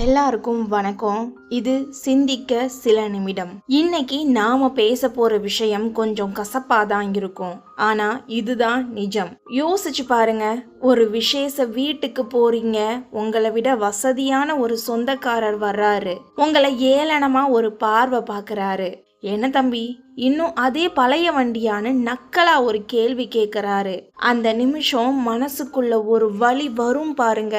எல்லாருக்கும் வணக்கம். இது சிந்திக்க சில நிமிடம். இன்னைக்கு நாம பேச போற விஷயம் கொஞ்சம் கசப்பாதான் இருக்கும். ஆனா இதுதான் நிஜம். யோசிச்சு பாருங்க. ஒரு விசேஷ வீட்டுக்கு போறீங்க. உங்களை விட வசதியான ஒரு சொந்தக்காரர் வர்றாரு. உங்களை ஏளனமா ஒரு பார்வை பாக்குறாரு. என்ன தம்பி, இன்னும் அதே பழைய வண்டியான்னு நக்கலா ஒரு கேள்வி கேட்கிறாரு. அந்த நிமிஷம் மனசுக்குள்ள ஒரு வலி வரும் பாருங்க.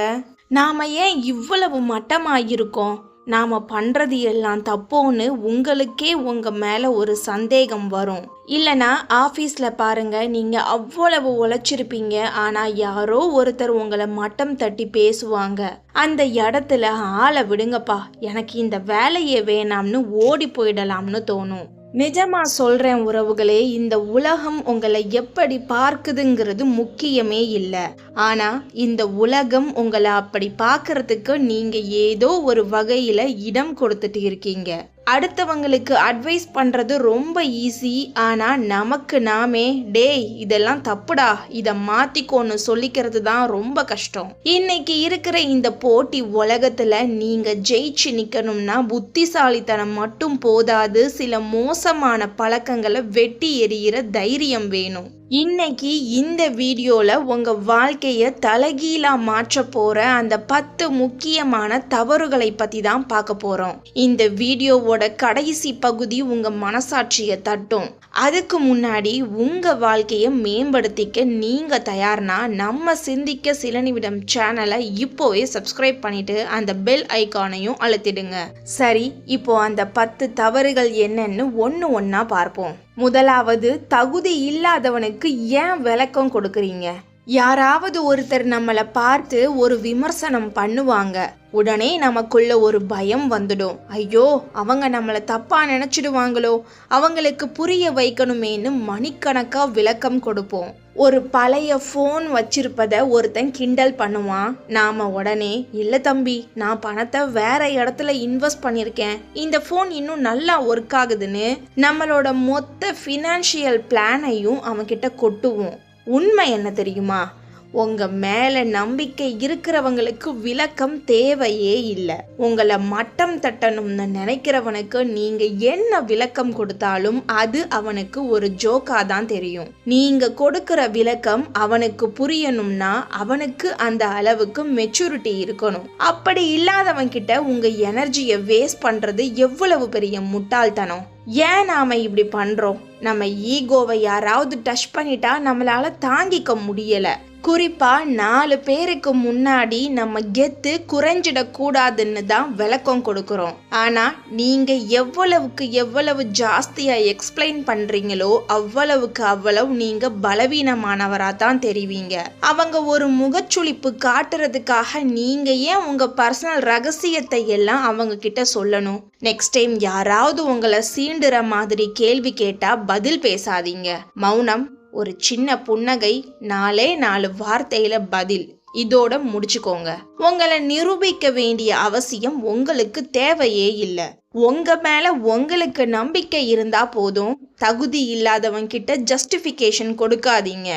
நாம ஏன் இவ்வளவு மட்டமாயிருக்கோம்? நாம பண்றது எல்லாம் தப்போன்னு உங்களுக்கே உங்க மேல ஒரு சந்தேகம் வரும். இல்லனா ஆபீஸ்ல பாருங்க, நீங்க அவ்வளவு உழைச்சிருப்பீங்க, ஆனா யாரோ ஒருத்தர் உங்களை மட்டம் தட்டி பேசுவாங்க. அந்த இடத்துல ஆளை விடுங்கப்பா, எனக்கு இந்த வேலையே வேணாம்னு ஓடி போயிடலாம்னு தோணும். நிஜமா சொல்றேன் உறவுகளே, இந்த உலகம் உங்களை எப்படி பார்க்குதுங்கிறது முக்கியமே இல்லை. ஆனா இந்த உலகம் உங்களை அப்படி பார்க்கறதுக்கு நீங்க ஏதோ ஒரு வகையில இடம் கொடுத்துட்டு இருக்கீங்க. அடுத்தவங்களுக்கு அட்வைஸ் பண்றது ரொம்ப ஈஸி. ஆனா நமக்கு நாமே டேய் இதெல்லாம் தப்புடா, இதை மாத்திக்கோன்னு சொல்லிக்கிறது தான் ரொம்ப கஷ்டம். இன்னைக்கு இருக்கிற இந்த போட்டி உலகத்துல நீங்க ஜெயிச்சு நிக்கணும்னா புத்திசாலித்தனம் மட்டும் போதாது, சில மோசமான பழக்கங்களை வெட்டி எறிகிற தைரியம் வேணும். இன்னைக்கு இந்த வீடியோல உங்க வாழ்க்கைய தலைகீழா மாற்ற போற அந்த 10 முக்கியமான தவறுகளை பத்தி தான் பார்க்க போறோம். இந்த வீடியோவோட கடைசி பகுதி உங்க மனசாட்சியை தட்டும். அதுக்கு முன்னாடி உங்க வாழ்க்கைய மேம்படுத்திக்க நீங்க தயார்னா நம்ம சிந்திக்க சில நிமிடம் சேனலை இப்போவே சப்ஸ்கிரைப் பண்ணிட்டு அந்த பெல் ஐகானையும் அழுத்திடுங்க. சரி, இப்போ அந்த 10 தவறுகள் என்னன்னு ஒண்ணா பார்ப்போம். முதலாவது, தகுதி இல்லாதவனுக்கு ஏன் விளக்கம் கொடுக்குறீங்க? யாராவது ஒருத்தர் நம்மளை பார்த்து ஒரு விமர்சனம் பண்ணுவாங்க, உடனே நமக்குள்ள ஒரு பயம் வந்துடும். ஐயோ, அவங்க நம்மளை தப்பா நினைச்சிடுவாங்களோ, அவங்களுக்கு புரிய வைக்கணுமேன்னு மணிக்கணக்கா விளக்கம் கொடுப்போம். ஒரு பழைய ஃபோன் வச்சிருப்பத ஒருத்தன் கிண்டல் பண்ணுவான். நாம உடனே, இல்லை தம்பி, நான் பணத்தை வேற இடத்துல இன்வெஸ்ட் பண்ணியிருக்கேன், இந்த ஃபோன் இன்னும் நல்லா ஒர்க் ஆகுதுன்னு நம்மளோட மொத்த ஃபினான்ஷியல் பிளானையும் அவன்கிட்ட கொட்டுவோம். உண்மை என்ன தெரியுமா? உங்க மேல நம்பிக்கை இருக்கிறவங்களுக்கு விளக்கம் தேவையே இல்லை. உங்களை மட்டம் தட்டணும்னு நினைக்கிறவனுக்கு நீங்க என்ன விளக்கம் கொடுத்தாலும் அது அவனுக்கு ஒரு ஜோக்கா தான் தெரியும். நீங்க கொடுக்கிற விளக்கம் அவனுக்கு புரியணும்னா அவனுக்கு அந்த அளவுக்கு மெச்சூரிட்டி இருக்கணும். அப்படி இல்லாதவன் கிட்ட உங்க எனர்ஜியை வேஸ்ட் பண்றது எவ்வளவு பெரிய முட்டாள்தனம். ஏன் நாம இப்படி பண்றோம்? நம்ம ஈகோவை யாராவது டச் பண்ணிட்டா நம்மளால தாங்கிக்க முடியல. குறிப்பா 4 பேருக்கு முன்னாடி நம்ம கெத்து குறைஞ்சிடக்கூடாதுன்னு தான் விளக்கம் கொடுக்குறோம். ஆனா நீங்க எவ்வளவு ஜாஸ்தியா எக்ஸ்பிளைன் பண்றீங்களோ அவ்வளவு நீங்க பலவீனமானவரா தான் தெரிவீங்க. அவங்க ஒரு முகச்சுளிப்பு காட்டுறதுக்காக நீங்க ஏன் உங்க பர்சனல் ரகசியத்தை எல்லாம் அவங்க கிட்ட சொல்லணும்? நெக்ஸ்ட் டைம் யாராவது உங்களை சீண்டுற மாதிரி கேள்வி கேட்டா பதில் பேசாதீங்க. மௌனம், ஒரு சின்ன புன்னகை, 4 வார்த்தையில பதில், இதோட முடிச்சுக்கோங்க. உங்களை நிரூபிக்க வேண்டிய அவசியம் உங்களுக்கு தேவையே இல்லை. உங்க மேல உங்களுக்கு நம்பிக்கை இருந்தா போதும். தகுதி இல்லாதவங்க கிட்ட ஜஸ்டிஃபிகேஷன் கொடுக்காதீங்க.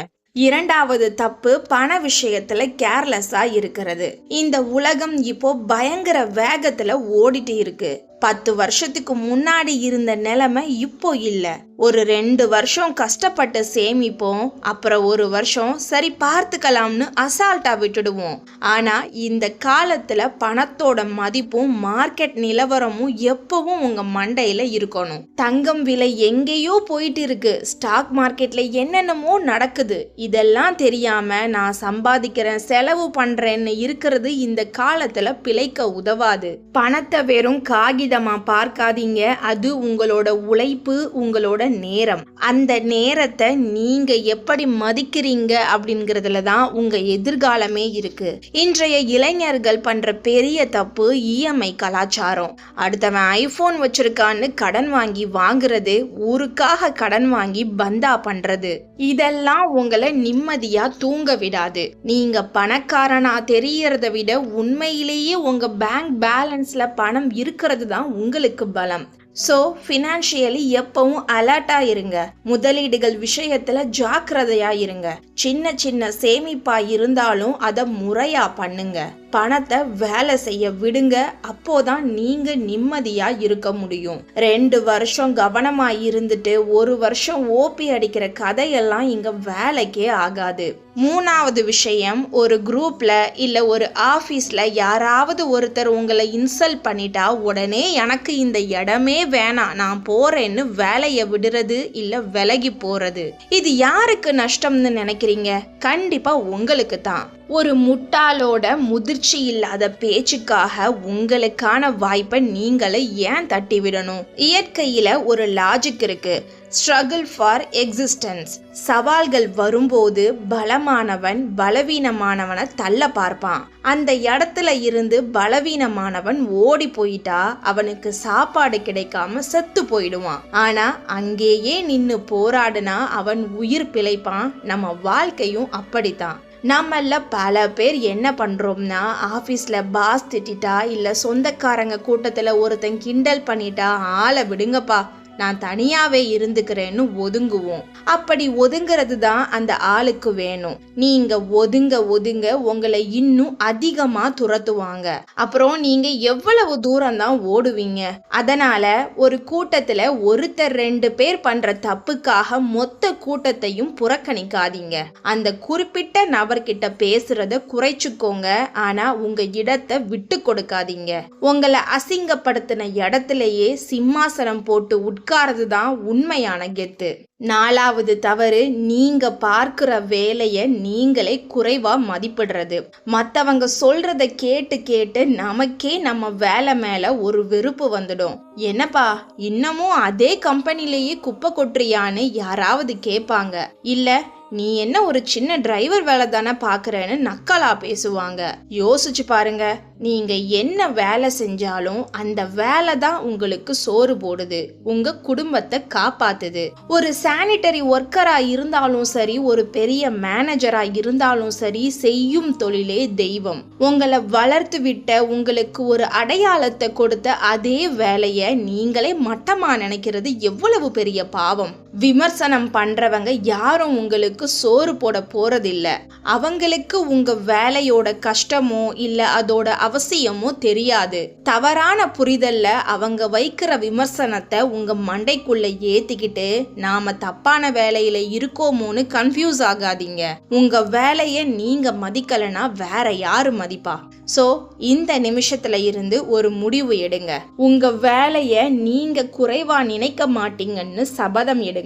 இரண்டாவது தப்பு, பண விஷயத்துல கேர்லெஸ்ஸா இருக்கிறது. இந்த உலகம் இப்போ பயங்கர வேகத்துல ஓடிட்டு இருக்கு. 10 வருஷத்துக்கு முன்னாடி இருந்த நிலைமை இப்போ இல்லை. ஒரு 2 வருஷம் கஷ்டப்பட்டு சேமிப்போம், அப்புறம் 1 வருஷம் சரி பார்த்துக்கலாம்னு அசால்ட்டா விட்டுடுவோம். ஆனா இந்த காலத்துல பணத்தோட மதிப்பும் மார்க்கெட் நிலவரமும் எப்பவும் உங்க மண்டையில இருக்கணும். தங்கம் விலை எங்கேயோ போயிட்டு இருக்கு, ஸ்டாக் மார்க்கெட்ல என்னென்னமோ நடக்குது, இதெல்லாம் தெரியாம நான் சம்பாதிக்கிறேன் செலவு பண்றேன்னு இருக்கிறது இந்த காலத்துல பிழைக்க உதவாது. பணத்தை வெறும் காகிதமா பார்க்காதீங்க. அது உங்களோட உழைப்பு, உங்களோட நேரம். அந்த நேரத்தை நீங்க எப்படி மதிக்கிறீங்க அப்படிங்கிறதுல தான் உங்க எதிர்காலமே இருக்கு. இன்றைய இளைஞர்கள் பண்ற பெரிய தப்பு இஎம்ஐ கலாச்சாரம். அடுத்தவன் ஐபோன் வச்சிருக்கான்னு கடன் வாங்குறது, ஊருக்காக கடன் வாங்கி பந்தா பண்றது, இதெல்லாம் உங்களை நிம்மதியா தூங்க விடாது. நீங்க பணக்காரனா தெரியறத விட உண்மையிலேயே உங்க பேங்க் பேலன்ஸ்ல பணம் இருக்கிறது தான் உங்களுக்கு பலம். ஸோ ஃபினான்ஷியலி எப்பவும் அலர்ட்டா இருங்க. முதலீடுகள் விஷயத்துல ஜாக்கிரதையா இருங்க. சின்ன சின்ன சேமிப்பா இருந்தாலும் அதை முறையா பண்ணுங்க. பணத்தை வேலை செய்ய விடுங்க. அப்போதான் நீங்க நிம்மதியா இருக்க முடியும். 2 வருஷம் கவனமா இருந்துட்டு 1 வருஷம் ஓபி அடிக்கிற கதையெல்லாம் இங்க வேலைக்கே ஆகாது. 3வது விஷயம், ஒரு குரூப்ல இல்ல ஒரு ஆபீஸ்ல யாராவது ஒருத்தர் உங்களை இன்சல்ட் பண்ணிட்டா உடனே எனக்கு இந்த இடமே வேணாம், நான் போறேன்னு வேலையை விடுறது இல்ல விலகி போறது. இது யாருக்கு நஷ்டம்னு நினைக்கிறீங்க? கண்டிப்பா உங்களுக்கு தான். ஒரு முட்டாளோட முதிர்ச்சி இல்லாத பேச்சுக்காக உங்களுக்கான வாய்ப்பை நீங்களே ஏன் தட்டி விடணும்? இயற்கையில ஒரு லாஜிக் இருக்கு. Struggle for existence. சவால்கள் வரும்போது பலமானவன் பலவீனமானவனை தள்ள பார்ப்பான். அந்த இடத்துல இருந்து பலவீனமானவன் ஓடி போயிட்டா அவனுக்கு சாப்பாடு கிடைக்காம செத்து போயிடுவான். ஆனா அங்கேயே நின்னு போராடுனா அவன் உயிர் பிழைப்பான். நம்ம வாழ்க்கையும் அப்படித்தான். நம்மள பல பேர் என்ன பண்றோம்னா, ஆபீஸ்ல பாஸ் திட்டிட்டா இல்ல சொந்தக்காரங்க கூட்டத்துல ஒருத்தன் கிண்டல் பண்ணிட்டா ஆளை விடுங்கப்பா, நான் தனியாவே இருந்துக்கிறேன்னு ஒதுங்குவோம். அப்படி ஒதுங்கிறது தான் அந்த ஆளுக்கு வேணும். நீங்க ஒதுங்க ஒதுங்க உங்களை இன்னும் அதிகமா துரத்துவாங்க. அப்புறம் நீங்க எவ்வளவு தூரம் தான் ஓடுவீங்க? அதனால ஒரு கூட்டத்துல ஒருத்தர் 2 பேர் பண்ற தப்புக்காக மொத்த கூட்டத்தையும் புறக்கணிக்காதீங்க. அந்த குறிப்பிட்ட நபர்கிட்ட பேசுறத குறைச்சுக்கோங்க. ஆனா உங்க இடத்தை விட்டு கொடுக்காதீங்க. உங்களை அசிங்கப்படுத்தின இடத்திலேயே சிம்மாசனம் போட்டு உட்கார்றது தான் உண்மையான கெத்து. 4வது தவறு, நீங்க பார்க்கிற வேலையை நீங்களே குறைவா மதிப்பிடுறது. மற்றவங்க சொல்றத கேட்டு கேட்டு நமக்கே நம்ம வேலை மேல ஒரு வெறுப்பு வந்துடும். என்னப்பா இன்னமும் அதே கம்பெனிலேயே குப்பை கொட்டுறியான்னு யாராவது கேட்பாங்க. இல்ல நீ என்ன ஒரு சின்ன டிரைவர் வேலை தானே பாக்குறேன்னு நக்கலா பேசுவாங்க. யோசிச்சு பாருங்க, நீங்க என்ன வேலை செஞ்சாலும் அந்த வேலை தான் உங்களுக்கு சோறு போடுது, உங்க குடும்பத்தை காப்பாத்துது. ஒரு சானிட்டரி ஒர்க்கரா இருந்தாலும் சரி, ஒரு பெரிய மேனேஜரா இருந்தாலும் சரி, செய்யும் தொழிலே தெய்வம். உங்களை வளர்த்து விட்ட, உங்களுக்கு ஒரு அடையாளத்தை கொடுத்த அதே வேலையை நீங்களே மட்டமா நினைக்கிறது எவ்வளவு பெரிய பாவம். விமர்சனம் பண்றவங்க யாரும் உங்களுக்கு சோறு போட போறதில்ல. அவங்களுக்கு உங்க வேலையோட கஷ்டமோ இல்ல அதோட அவசியமோ தெரியாது. தவறான புரிதல்ல அவங்க வைக்கிற விமர்சனத்தை உங்க மண்டைக்குள்ள ஏத்திக்கிட்டு நாம தப்பான வேலையில இருக்கோமோன்னு கன்ஃபியூஸ் ஆகாதீங்க. உங்க வேலையை நீங்க மதிக்கலனா வேற யாரு மதிப்பா? ஸோ இந்த நிமிஷத்துல இருந்து ஒரு முடிவு எடுங்க. உங்க வேலைய நீங்க குறைவா நினைக்க மாட்டீங்கன்னு சபதம் எடுங்க.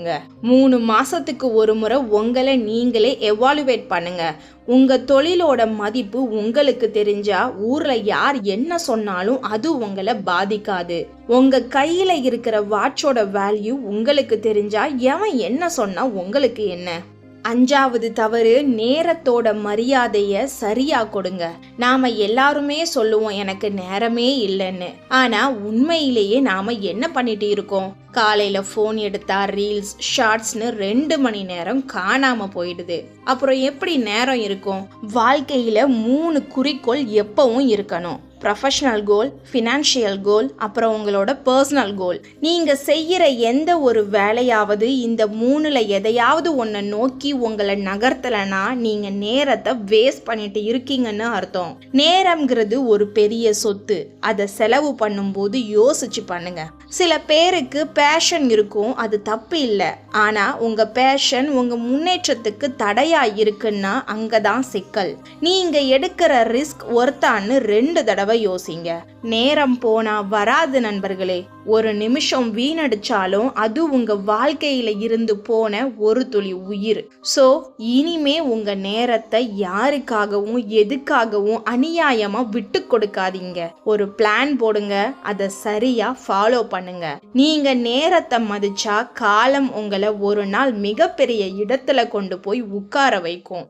3 மாசத்துக்கு ஒரு முறை உங்களை நீங்களே எவாலுவேட் பண்ணுங்க. உங்க தொழிலோட மதிப்பு உங்களுக்கு தெரிஞ்சா ஊர்ல யார் என்ன சொன்னாலும் அது உங்களை பாதிக்காது. உங்க கையில இருக்கிற வாட்சோட வேல்யூ உங்களுக்கு தெரிஞ்சா எவன் என்ன சொன்னா உங்களுக்கு என்ன? 5வது தவறு, நேரத்தோட மரியாதைய சரியா கொடுங்க. நாம எல்லாருமே சொல்லுவோம் எனக்கு நேரமே இல்லைன்னு. ஆனா உண்மையிலேயே நாம என்ன பண்ணிட்டு இருக்கோம்? காலையில போன் எடுத்தா ரீல்ஸ் ஷார்ட்ஸ்னு 2 மணி நேரம் காணாம போயிடுது. அப்புறம் எப்படி நேரம் இருக்கும்? வாழ்க்கையில 3 குறிக்கோள் எப்பவும் இருக்கணும். ப்ரொஃபஷனல் கோல், ஃபினான்ஷியல் கோல், அப்புறம் உங்களோட பர்சனல் கோல். நீங்கள் செய்கிற எந்த ஒரு வேலையாவது இந்த 3ல் எதையாவது ஒன்றை நோக்கி உங்களை நகர்த்தலைன்னா நீங்கள் நேரத்தை வேஸ்ட் பண்ணிட்டு இருக்கீங்கன்னு அர்த்தம். நேரம்ங்கிறது ஒரு பெரிய சொத்து. அதை செலவு பண்ணும்போது யோசிச்சு பண்ணுங்க. சில பேருக்கு பேஷன் இருக்கும், அது தப்பு இல்லை. ஆனால் உங்கள் பேஷன் உங்கள் முன்னேற்றத்துக்கு தடையாக இருக்குன்னா அங்கே தான் சிக்கல். நீங்கள் எடுக்கிற ரிஸ்க் ஒர்த்தான்னு 2 தடவை யோசிங்க. நேரம் போனா வராது நண்பர்களே. ஒரு நிமிஷம் வீணடிச்சாலும் அது உங்க வாழ்க்கையில இருந்து போன ஒரு துளி உயிர். ஸோ இனிமே உங்க நேரத்தை யாருக்காகவும் எதுக்காகவும் அநியாயமா விட்டு கொடுக்காதீங்க. ஒரு பிளான் போடுங்க, அதை சரியா ஃபாலோ பண்ணுங்க. நீங்க நேரத்தை மதிச்சா காலம் உங்களை ஒரு நாள் மிகப்பெரிய இடத்துல கொண்டு போய் உட்கார வைக்கும்.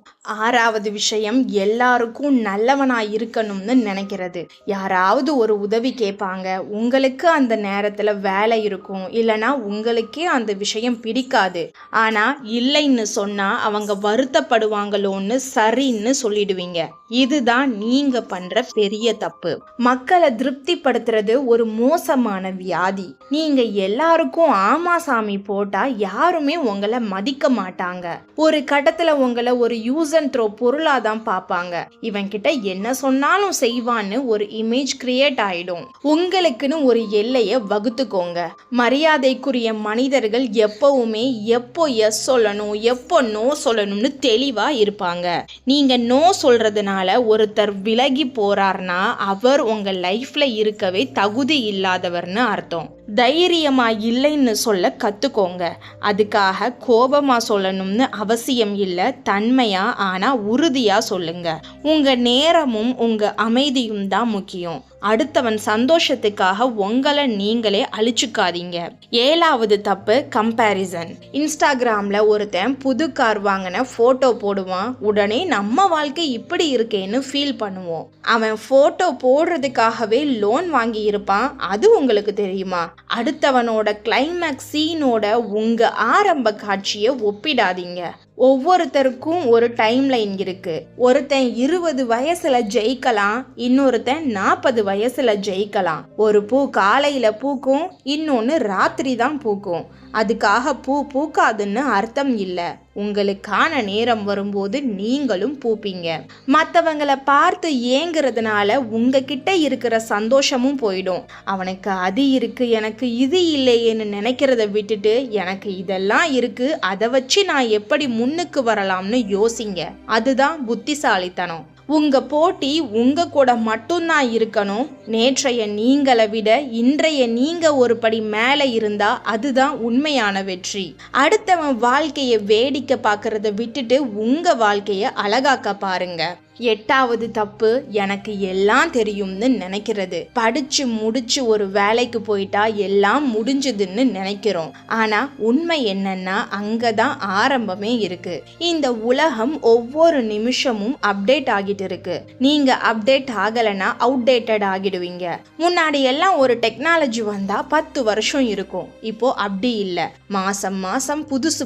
6வது விஷயம், எல்லாருக்கும் நல்லவனா இருக்கணும்னு நினைக்கிறது. யாராவது ஒரு உதவி கேட்பாங்க, உங்களுக்கு அந்த நேரத்துல வேலை இருக்கும், இல்லைன்னா உங்களுக்கே அந்த விஷயம் பிடிக்காது. ஆனா இல்லைன்னு சொன்னா அவங்க வருத்தப்படுவாங்களோன்னு சரின்னு சொல்லிடுவீங்க. இதுதான் நீங்க பண்ற பெரிய தப்பு. மக்களை திருப்திப்படுத்துறது ஒரு மோசமான வியாதி. நீங்க எல்லாருக்கும் ஆமா சாமி போட்டா யாருமே உங்களை மதிக்க மாட்டாங்க. ஒரு கட்டத்துல உங்களை ஒரு யூஸ் அண்ட் த்ரோ பொருளா தான் பார்ப்பாங்க. இவன் கிட்ட என்ன சொன்னாலும் செய்வான்னு ஒரு இமேஜ் கிரியேட் ஆயிடும். உங்களுக்குன்னு ஒரு எல்லையை வகுத்துக்கோங்க. மரியாதைக்குரிய மனிதர்கள் எப்பவுமே எப்போ எஸ் சொல்லணும் எப்போ நோ சொல்லணும்னு தெளிவா இருப்பாங்க. நீங்க நோ சொல்றதுனால ஒருத்தர் விலகி போறார்னா அவர் உங்க லைஃப்ல இருக்கவே தகுதி இல்லாதவர்னு அர்த்தம். தைரியமா இல்லைன்னு சொல்ல கத்துக்கோங்க. அதுக்காக கோபமா சொல்லணும்னு அவசியம் இல்லை. தன்மையா ஆனா உறுதியா சொல்லுங்க. உங்க நேரமும் உங்க அமைதியும் தான் முக்கியம். அடுத்தவன் சந்தோஷத்துக்காக உங்களை நீங்களே அழிச்சுக்காதீங்க. 7வது தப்பு கம்பேரிசன். இன்ஸ்டாகிராம்ல ஒருத்தன் புது கார் வாங்கின போட்டோ போடுவான். உடனே நம்ம வாழ்க்கை இப்படி இருக்கேன்னு ஃபீல் பண்ணுவோம். அவன் போட்டோ போடுறதுக்காகவே லோன் வாங்கி இருப்பான். அது உங்களுக்கு தெரியுமா? அடுத்தவனோட கிளைமேக்ஸ் சீனோட உங்க ஆரம்ப காட்சியை ஒப்பிடாதீங்க. ஒவ்வொருத்தருக்கும் ஒரு டைம் லைன் இருக்கு. ஒருத்தன் 20 வயசுல ஜெயிக்கலாம், இன்னொருத்தன் 40 வயசுல ஜெயிக்கலாம். ஒரு பூ காலையில பூக்கும், இன்னொன்னு ராத்திரி தான் பூக்கும். அதுக்காக பூ பூக்காதுன்னு அர்த்தம் இல்லை. உங்களுக்கான நேரம் வரும்போது நீங்களும் பூப்பீங்க. மற்றவங்களை பார்த்து ஏங்குறதுனால உங்ககிட்ட இருக்கிற சந்தோஷமும் போயிடும். அவனுக்கு அது இருக்கு எனக்கு இது இல்லையேன்னு நினைக்கிறத விட்டுட்டு எனக்கு இதெல்லாம் இருக்கு, அதை வச்சு நான் எப்படி முன்னுக்கு வரலாம்னு யோசிங்க. அதுதான் புத்திசாலித்தனம். உங்க போட்டி உங்க கூட மட்டும்தான் இருக்கணும். நேற்றைய நீங்களை விட இன்றைய நீங்க ஒரு படி மேலே இருந்தா அதுதான் உண்மையான வெற்றி. அடுத்தவன் வாழ்க்கையை வேடிக்கை பார்க்கறத விட்டுட்டு உங்க வாழ்க்கையை அழகாக்க பாருங்க. 8வது தப்பு எனக்கு எல்லாம் தெரியும்னு நினைக்கிறது. படிச்சு முடிச்சு ஒரு வேலைக்கு போயிட்டா எல்லாம் முடிஞ்சதுன்னு நினைக்கிறோம். ஆனா உண்மை என்னன்னா அங்கதான் ஆரம்பமே இருக்கு. இந்த உலகம் ஒவ்வொரு நிமிஷமும் அப்டேட் ஆகிட்டு இருக்கு. நீங்க அப்டேட் ஆகலைன்னா அவுடேட்டட் ஆகிடுவீங்க. முன்னாடி எல்லாம் ஒரு டெக்னாலஜி வந்தா 10 வருஷம் இருக்கும். இப்போ அப்படி இல்லை. மாசம் மாசம்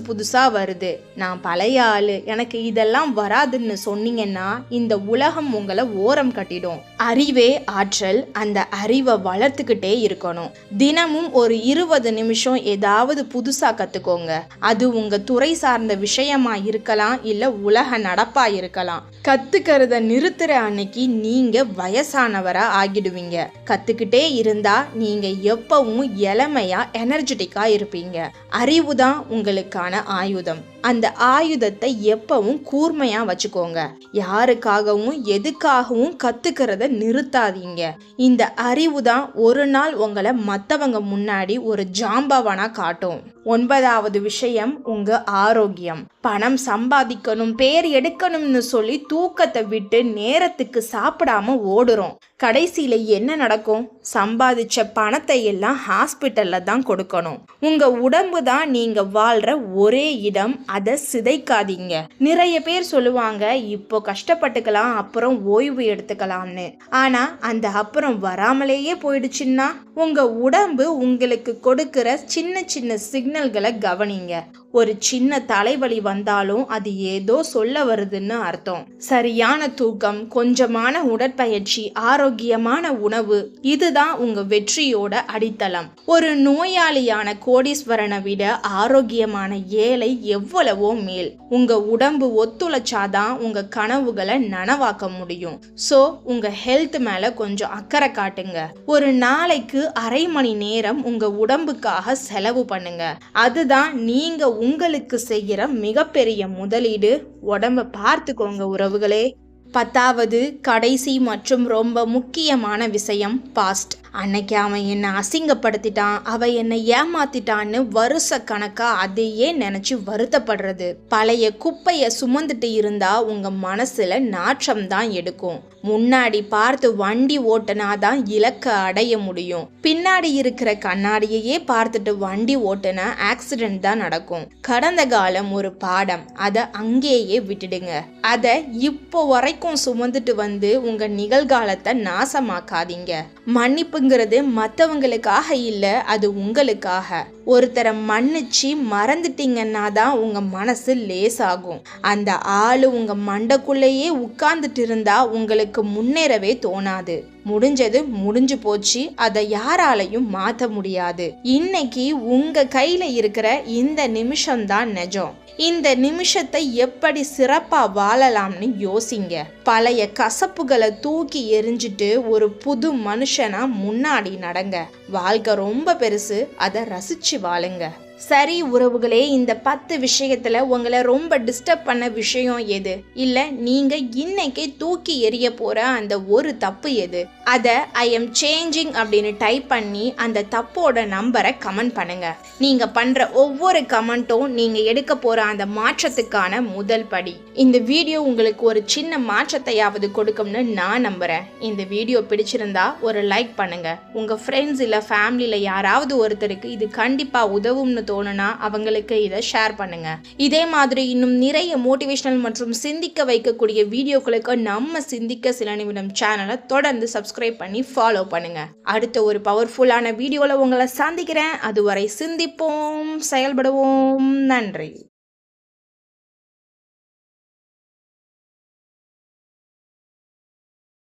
புதுசா வருது. நான் பழைய ஆளு, எனக்கு இதெல்லாம் வராதுன்னு சொன்னீங்கன்னா இந்த உலகம் உங்களை ஓரம் கட்டிடும். அறிவே ஆற்றல். அந்த அறிவை வளர்த்துக்கிட்டே இருக்கணும். தினமும் ஒரு 20 நிமிஷம் ஏதாவது புதுசா கத்துக்கோங்க. அது உங்க துறை சார்ந்த விஷயமா இருக்கலாம், இல்ல உலக நடப்பா இருக்கலாம். கத்துக்கிறத நிறுத்துற அன்னைக்கு நீங்க வயசானவரா ஆகிடுவீங்க. கத்துக்கிட்டே இருந்தா நீங்க எப்பவும் இளமையா எனர்ஜெட்டிக்கா இருப்பீங்க. அறிவு தான் உங்களுக்கான ஆயுதம். அந்த ஆயுதத்தை எப்பவும் கூர்மையா வச்சுக்கோங்க. யாருக்காகவும் எதுக்காகவும் கத்துக்கிறத நிறுத்தாதீங்க. இந்த அறிவு தான் ஒரு நாள் உங்களை மற்றவங்க முன்னாடி ஒரு ஜாம்பவானா காட்டும். 9வது விஷயம் உங்க ஆரோக்கியம். பணம் சம்பாதிக்கணும், பேர் எடுக்கணும்னு சொல்லி தூக்கத்தை விட்டு நேரத்துக்கு சாப்பிடாம ஓடுறோம். கடைசியில என்ன நடக்கும்? சம்பாதிச்ச பணத்தை எல்லாம் ஹாஸ்பிட்டல்ல தான் கொடுக்கணும். உங்க உடம்பு தான் நீங்க வாழ்ற ஒரே இடம். அதை சிதைக்காதீங்க. நிறைய பேர் சொல்லுவாங்க இப்போ கஷ்டப்பட்டுக்கலாம் அப்புறம் ஓய்வு எடுத்துக்கலாம்னு. ஆனா அந்த அப்புறம் வராமலேயே போயிடுச்சுன்னா உங்க உடம்பு உங்களுக்கு கொடுக்கிற சின்ன சின்ன சிக்னல்களை கவனிங்க. ஒரு சின்ன தலைவலி வந்தாலும் அது ஏதோ சொல்ல வருதுன்னு அர்த்தம். சரியான தூக்கம், கொஞ்சமான உடற்பயிற்சி, ஆரோக்கியமான உணவு, இதுதான் உங்க வெற்றியோட அடித்தளம். ஒரு நோயாளியான கோடீஸ்வரனை விட ஆரோக்கியமான ஏழை எவ்வளவோ மேல். உங்க உடம்பு ஒத்துழைச்சாதான் உங்க கனவுகளை நனவாக்க முடியும். சோ உங்க ஹெல்த் மேல கொஞ்சம் அக்கறை காட்டுங்க. ஒரு நாளைக்கு அரை மணி நேரம் உங்க உடம்புக்காக செலவு பண்ணுங்க. அதுதான் நீங்க உங்களுக்கு செய்கிற மிகப்பெரிய முதலீடு. உடம்ப பார்த்துக்கோங்க உறவுகளே. 10வது கடைசி மற்றும் ரொம்ப முக்கியமான விஷயம் பாஸ்ட். அன்னைக்கு அவன் என்னை அசிங்கப்படுத்திட்டான், அவ என்னை ஏமாத்திட்டான்னு வருஷ கணக்கா அதையே நினைச்சு வருத்தப்படுறது. பழைய குப்பைய சுமந்துட்டு இருந்தா உங்க மனசுல நாற்றம் தான் எடுக்கும். முன்னாடி பார்த்து வண்டி ஓட்டுனாதான் இலக்கை அடைய முடியும். பின்னாடி இருக்கிற கண்ணாடியையே பார்த்துட்டு வண்டி ஓட்டுனா ஆக்சிடென்ட் தான் நடக்கும். கடந்த காலம் ஒரு பாடம், அதை அங்கேயே விட்டுடுங்க. அதை இப்போ வரைக்கும் சுமந்துட்டு வந்து உங்க நிகழ்காலத்தை நாசமாக்காதீங்க. மன்னிப்பு மன்னிப்புங்கிறது மற்றவங்களுக்காக இல்லை, அது உங்களுக்காக. ஒருத்தரை மன்னிச்சு மறந்துட்டீங்கன்னா தான் உங்க மனசு லேசாகும். அந்த ஆளு உங்க மண்டைக்குள்ளேயே உட்கார்ந்துட்டு இருந்தா உங்களுக்கு முன்னேறவே தோணாது. முடிஞ்சது முடிஞ்சு போச்சு, அதை யாராலையும் மாற்ற முடியாது. இன்னைக்கு உங்க கையில இருக்கிற இந்த நிமிஷம்தான் நிஜம். இந்த நிமிஷத்தை எப்படி சிறப்பா வாழலாம்னு யோசிங்க. பழைய கசப்புகளை தூக்கி எரிஞ்சிட்டு ஒரு புது மனுஷனா முன்னாடி நடங்க. வாழ்க்கை ரொம்ப பெருசு, அதை ரசிச்சு வாழுங்க. சரி உறவுகளே, இந்த 10 விஷயத்துல உங்களை ரொம்ப டிஸ்டர்ப் பண்ண விஷயம் எது? இல்ல நீங்க இன்னைக்கு தூக்கி எறிய போற அந்த ஒரு தப்பு எது? அதை ஐ எம் சேஞ்சிங் அப்படின்னு டைப் பண்ணி அந்த தப்போட நம்பரை கமெண்ட் பண்ணுங்க. நீங்க பண்ற ஒவ்வொரு கமெண்ட்டும் நீங்க எடுக்க போற அந்த மாற்றத்துக்கான முதல் படி. இந்த வீடியோ உங்களுக்கு ஒரு சின்ன மாற்றத்தையாவது கொடுக்கும்னு நான் நம்புறேன். இந்த வீடியோ பிடிச்சிருந்தா ஒரு லைக் பண்ணுங்க. உங்க ஃப்ரெண்ட்ஸ் இல்ல ஃபேமிலியில யாராவது ஒருத்தருக்கு இது கண்டிப்பா உதவும்னு தோணுனா அவங்களுக்கு இதை ஷேர் பண்ணுங்க. இதே மாதிரி இன்னும் நிறைய மோட்டிவேஷனல் மற்றும் சிந்திக்க வைக்கக்கூடிய வீடியோக்களுக்கு நம்ம சிந்திக்க சில நிமிடம் சேனலை தொடர்ந்து சப்ஸ்கிரைப் பண்ணி ஃபாலோ பண்ணுங்க. அடுத்த ஒரு பவர்ஃபுல்லான வீடியோல உங்களை சந்திக்கிறேன். அதுவரை சிந்திப்போம், செயல்படுவோம். நன்றி.